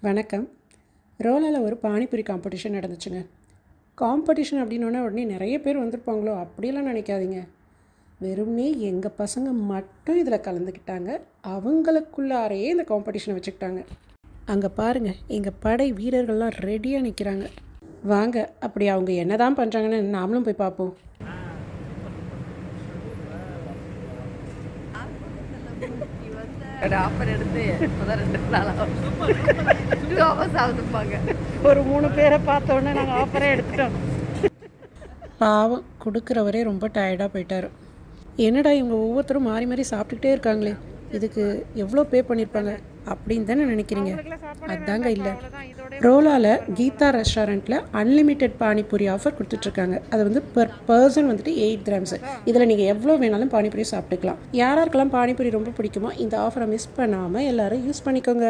வணக்கம். ரோலால ஒரு பானிபூரி காம்படிஷன் நடந்துச்சுங்க. காம்படிஷன் அப்படின்னோடனே உடனே நிறைய பேர் வந்திருப்பாங்களோ அப்படியெல்லாம் நினைக்காதீங்க. வெறுமனே எங்கள் பசங்க மட்டும் இதில் கலந்துக்கிட்டாங்க. அவங்களுக்குள்ளாரையே இந்த காம்படிஷனை வச்சுக்கிட்டாங்க. அங்கே பாருங்கள், எங்கள் படை வீரர்கள்லாம் ரெடியாக நிற்கிறாங்க. வாங்க, அப்படி அவங்க என்ன தான் பண்ணுறாங்கன்னு நாமளும் போய் பார்ப்போம். ஆஃபர் எடுத்து இப்போதான் 2 நாளாக ஆகுதுப்பாங்க. ஒரு 3 பேரை பார்த்தோன்னே நாங்கள் ஆஃபரே எடுத்துட்டோம். பாவம், கொடுக்குறவரே ரொம்ப டயர்டாக போயிட்டார். என்னடா இவங்க ஒவ்வொருத்தரும் மாறி மாறி சாப்பிட்டுக்கிட்டே இருக்காங்களே, இதுக்கு எவ்வளோ பே பண்ணியிருப்பாங்க அப்படின்னு தானே நினைக்கிறீங்க? அதாங்க இல்லை. ரோலாவில் கீதா ரெஸ்டாரண்ட்டில் அன்லிமிட்டெட் பானிபூரி ஆஃபர் கொடுத்துட்ருக்காங்க. அது வந்து பெர் பர்சன் வந்துட்டு 8 கிராம்ஸு. இதில் நீங்கள் எவ்வளோ வேணாலும் பானிபூரி சாப்பிட்டுக்கலாம். யாராருக்கெல்லாம் பானிபூரி ரொம்ப பிடிக்குமோ இந்த ஆஃபரை மிஸ் பண்ணாமல் எல்லோரும் யூஸ் பண்ணிக்கோங்க.